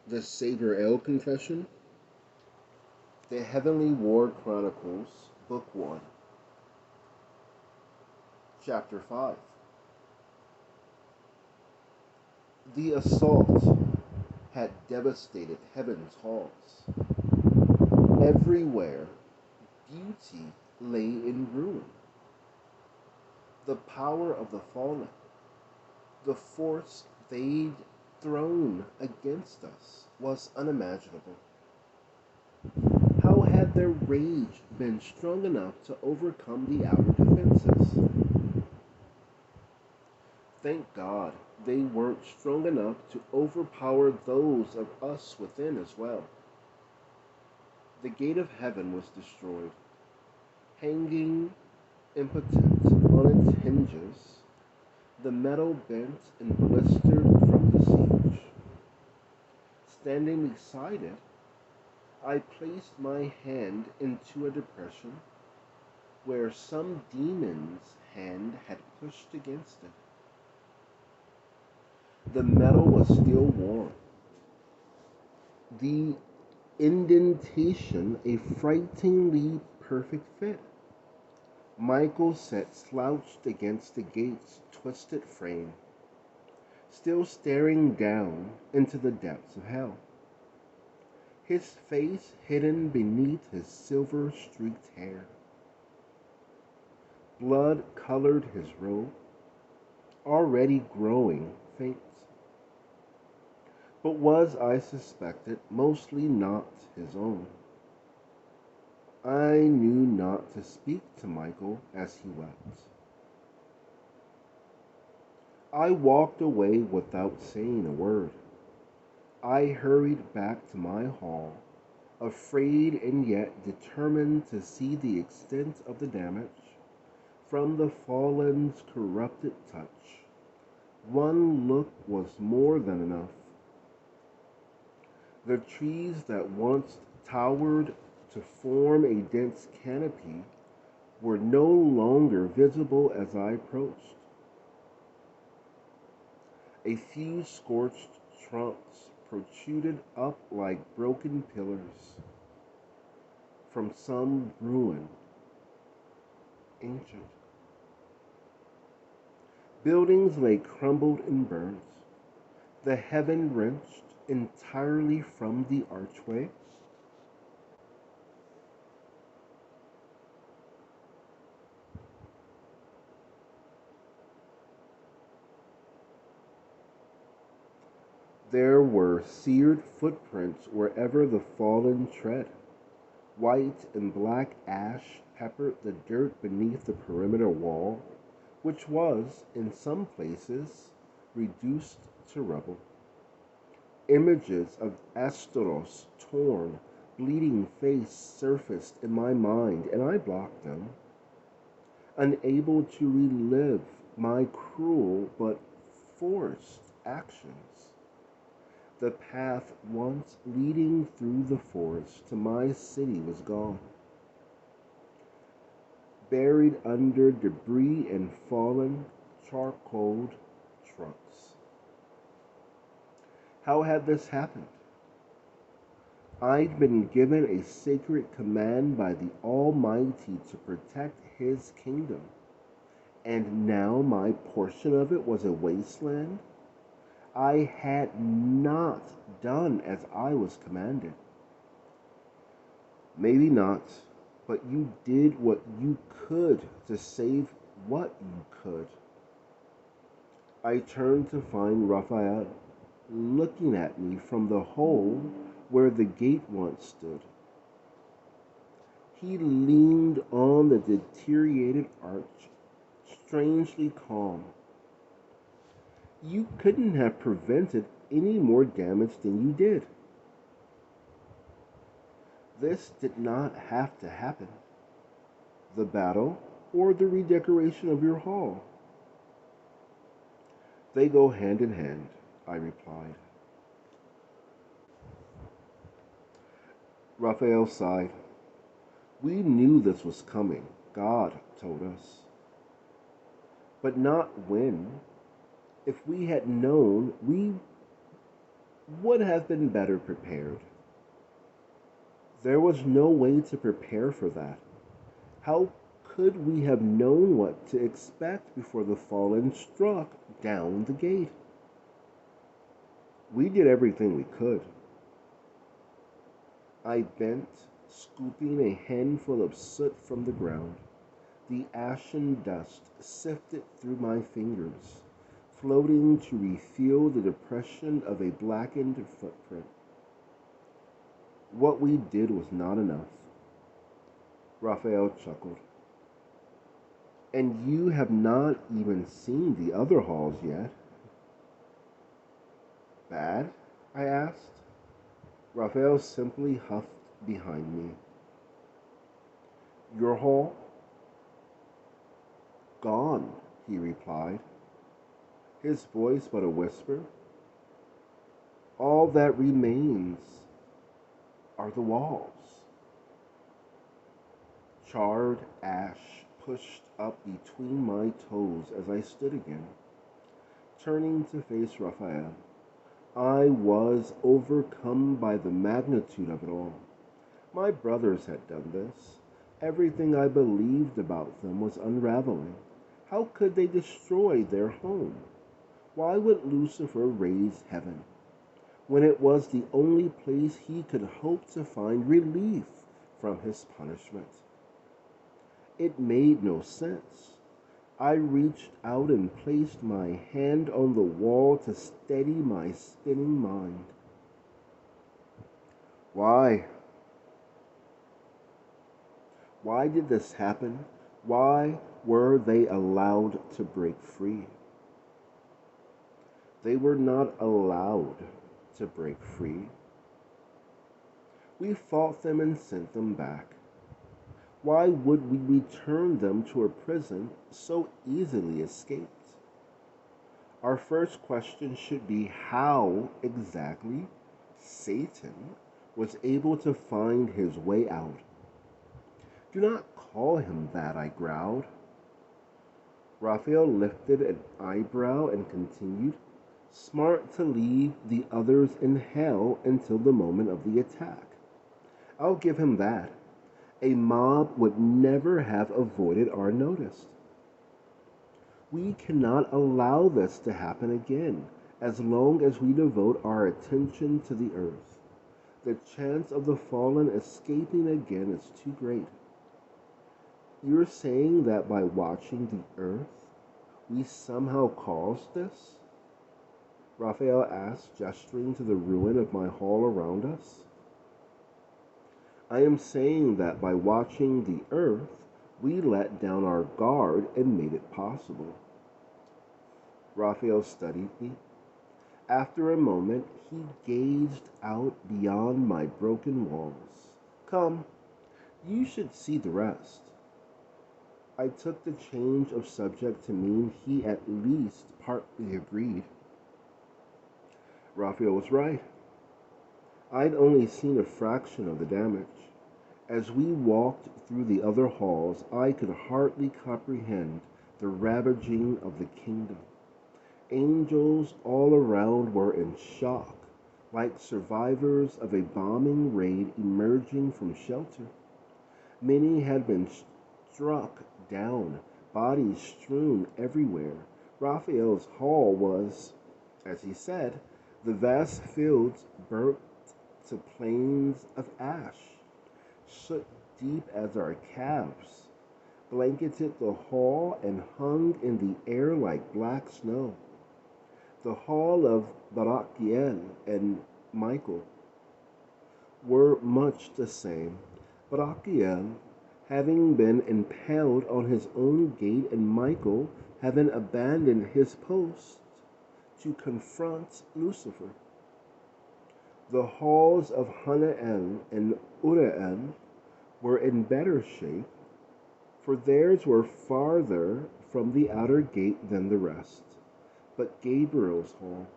The Sabrael Confession, the Heavenly War Chronicles, Book 1, Chapter 5. The assault had devastated heaven's halls. Everywhere, beauty lay in ruin. The power of the fallen, the force they'd thrown against us, was unimaginable. How had their rage been strong enough to overcome the outer defenses? Thank God they weren't strong enough to overpower those of us within as well. The gate of heaven was destroyed, hanging impotent on its hinges, the metal bent and blistered from the siege. Standing beside it, I placed my hand into a depression where some demon's hand had pushed against it. The metal was still warm, the indentation a frighteningly perfect fit. Michael sat slouched against the gate's twisted frame, still staring down into the depths of hell, his face hidden beneath his silver-streaked hair. Blood colored his robe, already growing faint, but was, I suspected, mostly not his own. I knew not to speak to Michael as he wept. I walked away without saying a word. I hurried back to my hall, afraid and yet determined to see the extent of the damage from the fallen's corrupted touch. One look was more than enough. The trees that once towered to form a dense canopy were no longer visible as I approached. A few scorched trunks protruded up like broken pillars from some ruin, ancient. Buildings lay crumbled and burnt, the heaven wrenched entirely from the archway. There were seared footprints wherever the fallen tread. White and black ash peppered the dirt beneath the perimeter wall, which was, in some places, reduced to rubble. Images of Astaroth's torn, bleeding face surfaced in my mind, and I blocked them, unable to relive my cruel but forced actions. The path once leading through the forest to my city was gone, buried under debris and fallen, charcoaled trunks. How had this happened? I'd been given a sacred command by the Almighty to protect His kingdom, and now my portion of it was a wasteland? I had not done as I was commanded. Maybe not, but you did what you could to save what you could. I turned to find Raphael looking at me from the hole where the gate once stood. He leaned on the deteriorated arch, strangely calm. You couldn't have prevented any more damage than you did. This did not have to happen. The battle or the redecoration of your hall. They go hand in hand, I replied. Raphael sighed. We knew this was coming, God told us. But not when. If we had known, we would have been better prepared. There was no way to prepare for that. How could we have known what to expect before the fallen struck down the gate? We did everything we could. I bent, scooping a handful of soot from the ground. The ashen dust sifted through my fingers, floating to reveal the depression of a blackened footprint. What we did was not enough. Raphael chuckled. And you have not even seen the other halls yet. Bad? I asked. Raphael simply huffed behind me. Your hall? Gone, he replied, his voice but a whisper. All that remains are the walls. Charred ash pushed up between my toes as I stood again, turning to face Raphael. I was overcome by the magnitude of it all. My brothers had done this. Everything I believed about them was unraveling. How could they destroy their home? Why would Lucifer raise heaven, when it was the only place he could hope to find relief from his punishment? It made no sense. I reached out and placed my hand on the wall to steady my spinning mind. Why? Why did this happen? Why were they allowed to break free? They were not allowed to break free. We fought them and sent them back. Why would we return them to a prison so easily escaped? Our first question should be how exactly Satan was able to find his way out. Do not call him that, I growled. Raphael lifted an eyebrow and continued, smart to leave the others in hell until the moment of the attack. I'll give him that. A mob would never have avoided our notice. We cannot allow this to happen again as long as we devote our attention to the earth. The chance of the fallen escaping again is too great. You're saying that by watching the earth, we somehow caused this? Raphael asked, gesturing to the ruin of my hall around us. I am saying that by watching the earth, we let down our guard and made it possible. Raphael studied me. After a moment, he gazed out beyond my broken walls. Come, you should see the rest. I took the change of subject to mean he at least partly agreed. Raphael was right. I'd only seen a fraction of the damage. As we walked through the other halls, I could hardly comprehend the ravaging of the kingdom. Angels all around were in shock, like survivors of a bombing raid emerging from shelter. Many had been struck down, bodies strewn everywhere. Raphael's hall was, as he said, the vast fields burnt to plains of ash, soot deep as our calves, blanketed the hall and hung in the air like black snow. The hall of Barakiel and Michael were much the same. Barakiel having been impaled on his own gate and Michael having abandoned his post to confront Lucifer. The halls of Hanael and Uriel were in better shape, for theirs were farther from the outer gate than the rest. But Gabriel's hall,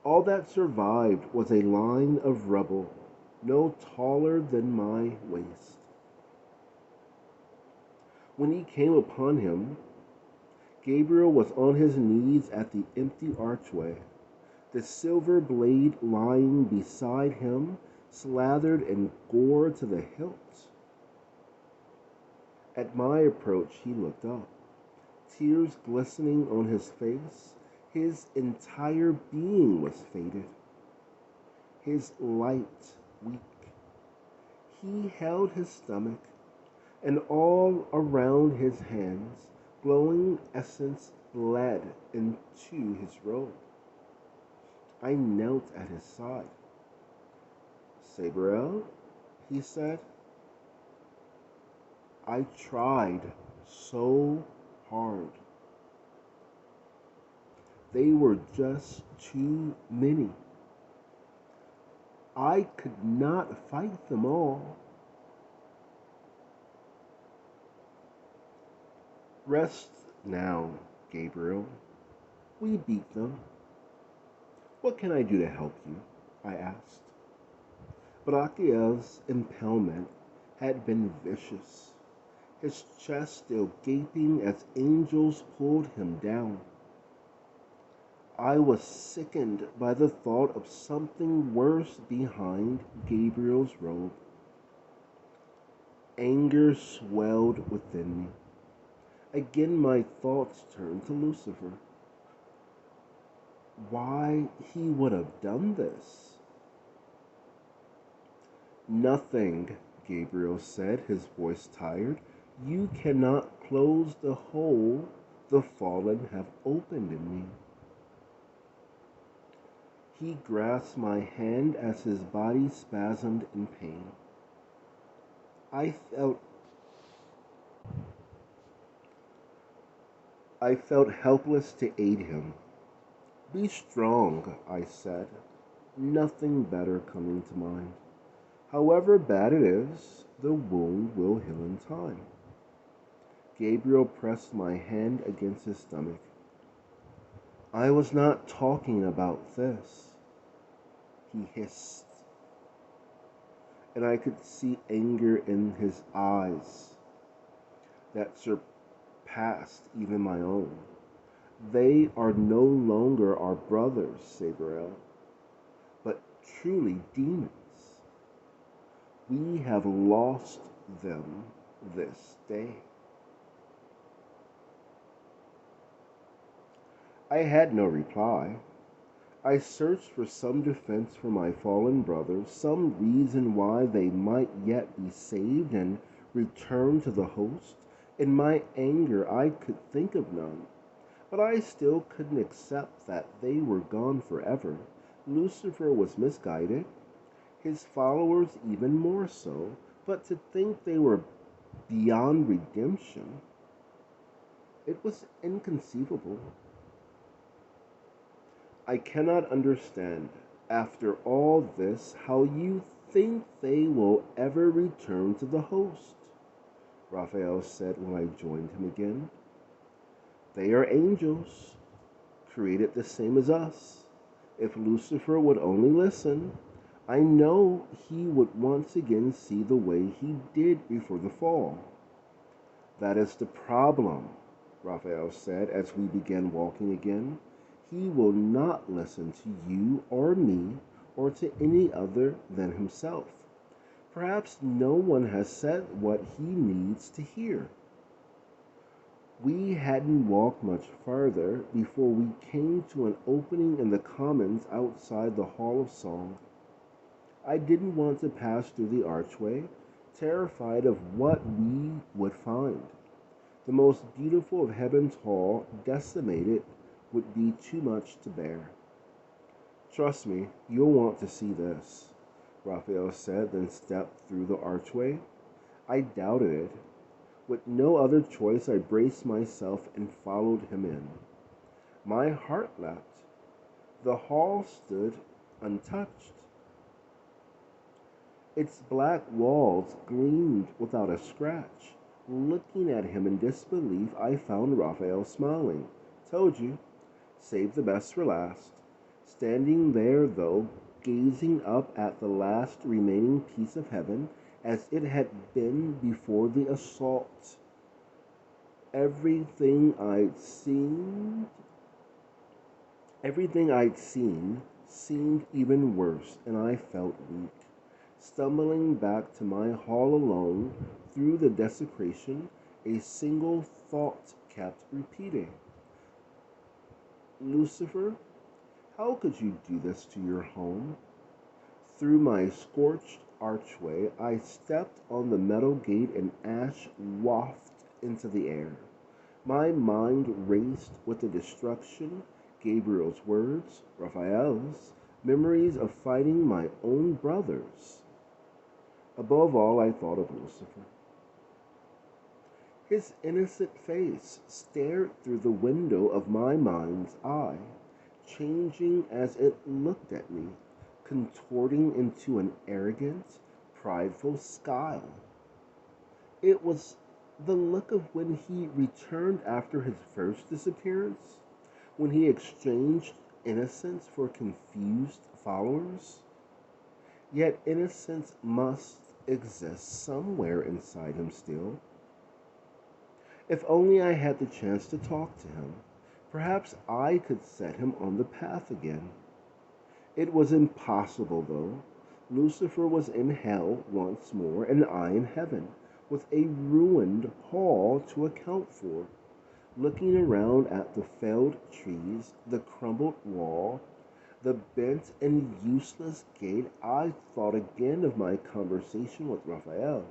all that survived was a line of rubble no taller than my waist. When he came upon him, Gabriel was on his knees at the empty archway. the silver blade lying beside him, slathered in gore to the hilt. At my approach, he looked up, tears glistening on his face. His entire being was faded, his light weak. He held his stomach, and all around his hands, glowing essence bled into his robe. I knelt at his side. "Sabrael," he said, "I tried so hard. They were just too many. I could not fight them all." "Rest now, Gabriel. We beat them. What can I do to help you?" I asked. But Achiel's impalement had been vicious, his chest still gaping as angels pulled him down. I was sickened by the thought of something worse behind Gabriel's robe. Anger swelled within me. Again my thoughts turned to Lucifer. Why he would have done this? "Nothing," Gabriel said, his voice tired. "You cannot close the hole the fallen have opened in me." He grasped my hand as his body spasmed in pain. I felt helpless to aid him. "Be strong," I said, nothing better coming to mind. "However bad it is, the wound will heal in time." Gabriel pressed my hand against his stomach. "I was not talking about this," he hissed, and I could see anger in his eyes that surpassed even my own. "They are no longer our brothers, Sabrael, but truly demons. We have lost them this day." I had no reply. I searched for some defense for my fallen brothers, some reason why they might yet be saved and return to the host. In my anger, I could think of none, but I still couldn't accept that they were gone forever. Lucifer was misguided, his followers even more so, but to think they were beyond redemption, it was inconceivable. "I cannot understand, after all this, how you think they will ever return to the host," Raphael said when I joined him again. "They are angels, created the same as us. If Lucifer would only listen, I know he would once again see the way he did before the fall." "That is the problem," Raphael said as we began walking again. "He will not listen to you or me or to any other than himself. Perhaps no one has said what he needs to hear." We hadn't walked much farther before we came to an opening in the commons outside the Hall of Song. I didn't want to pass through the archway, terrified of what we would find. The most beautiful of Heaven's Hall, decimated, would be too much to bear. "Trust me, you'll want to see this," Raphael said, then stepped through the archway. I doubted it. With no other choice, I braced myself and followed him in. My heart leapt. The hall stood untouched. Its black walls gleamed without a scratch. Looking at him in disbelief, I found Raphael smiling. "Told you. Save the best for last." Standing there, though, gazing up at the last remaining piece of heaven as it had been before the assault. Everything I'd seen Everything I'd seen seemed even worse, and I felt weak. Stumbling back to my hall alone through the desecration, a single thought kept repeating: Lucifer, how could you do this to your home? Through my scorched archway, I stepped on the metal gate and ash wafted into the air. My mind raced with the destruction, Gabriel's words, Raphael's, memories of fighting my own brothers. Above all, I thought of Lucifer. His innocent face stared through the window of my mind's eye, changing as it looked at me, contorting into an arrogant, prideful scowl. It was the look of when he returned after his first disappearance, when he exchanged innocence for confused followers. Yet innocence must exist somewhere inside him still. If only I had the chance to talk to him, perhaps I could set him on the path again. It was impossible, though. Lucifer was in hell once more, and I in heaven, with a ruined hall to account for. Looking around at the felled trees, the crumbled wall, the bent and useless gate, I thought again of my conversation with Raphael.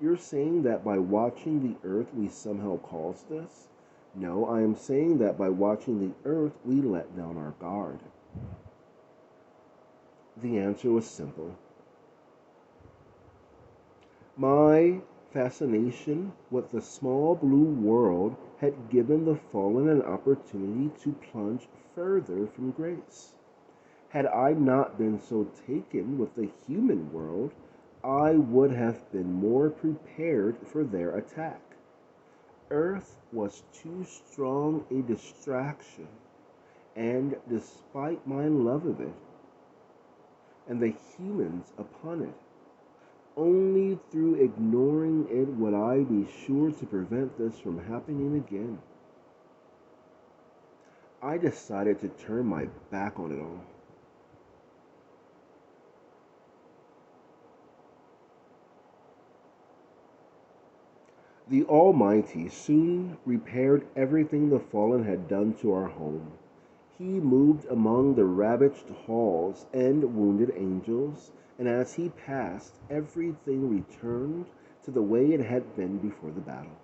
You're saying that by watching the earth we somehow caused this? No, I am saying that by watching the earth we let down our guard. The answer was simple. My fascination with the small blue world had given the fallen an opportunity to plunge further from grace. Had I not been so taken with the human world, I would have been more prepared for their attack. Earth was too strong a distraction, and despite my love of it, and the humans upon it, only through ignoring it would I be sure to prevent this from happening again. I decided to turn my back on it all. The Almighty soon repaired everything the fallen had done to our home. He moved among the ravaged halls and wounded angels, and as he passed, everything returned to the way it had been before the battle.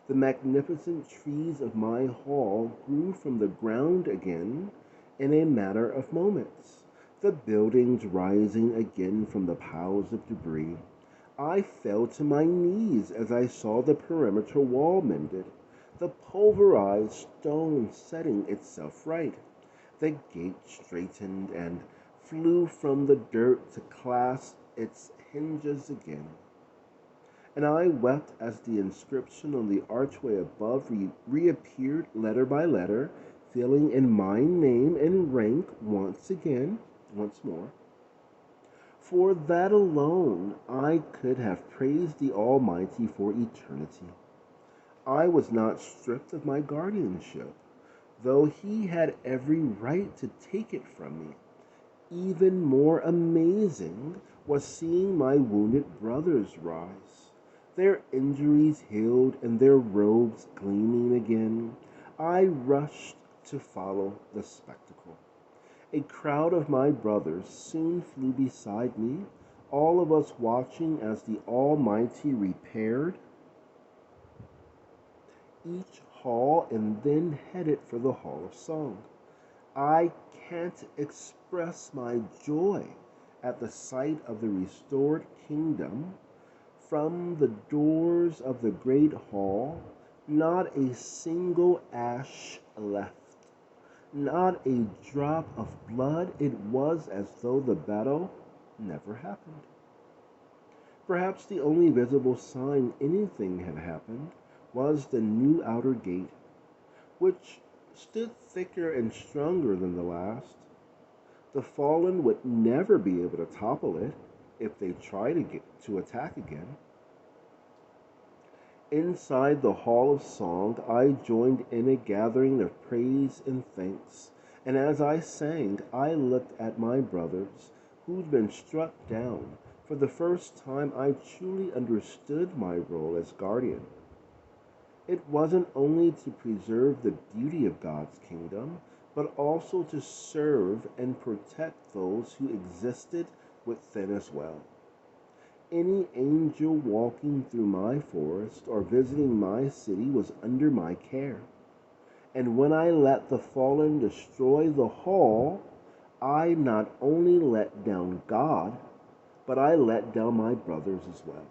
The magnificent trees of my hall grew from the ground again in a matter of moments, the buildings rising again from the piles of debris. I fell to my knees as I saw the perimeter wall mended, the pulverized stone setting itself right. The gate straightened and flew from the dirt to clasp its hinges again. And I wept as the inscription on the archway above reappeared letter by letter, filling in my name and rank once more. For that alone I could have praised the Almighty for eternity. I was not stripped of my guardianship, though he had every right to take it from me. Even more amazing was seeing my wounded brothers rise, their injuries healed and their robes gleaming again. I rushed to follow the spectacle. A crowd of my brothers soon flew beside me, all of us watching as the Almighty repaired each hall and then headed for the Hall of Song. I can't express my joy at the sight of the restored kingdom. From the doors of the great hall, not a single ash left. Not a drop of blood. It was as though the battle never happened. Perhaps the only visible sign anything had happened was the new outer gate, which stood thicker and stronger than the last. The fallen would never be able to topple it if they tried to attack again. Inside the hall of song, I joined in a gathering of praise and thanks, and as I sang, I looked at my brothers who'd been struck down. For the first time, I truly understood my role as guardian. It wasn't only to preserve the beauty of God's kingdom, but also to serve and protect those who existed within as well. Any angel walking through my forest or visiting my city was under my care. And when I let the fallen destroy the hall, I not only let down God, but I let down my brothers as well.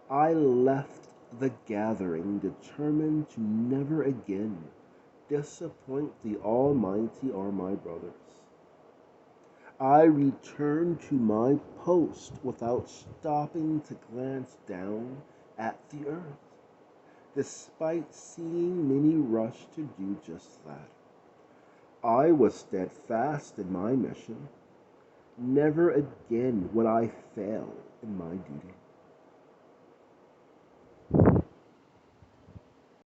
I left the gathering determined to never again disappoint the Almighty or my brothers. I returned to my post without stopping to glance down at the earth, despite seeing many rush to do just that. I was steadfast in my mission. Never again would I fail in my duty.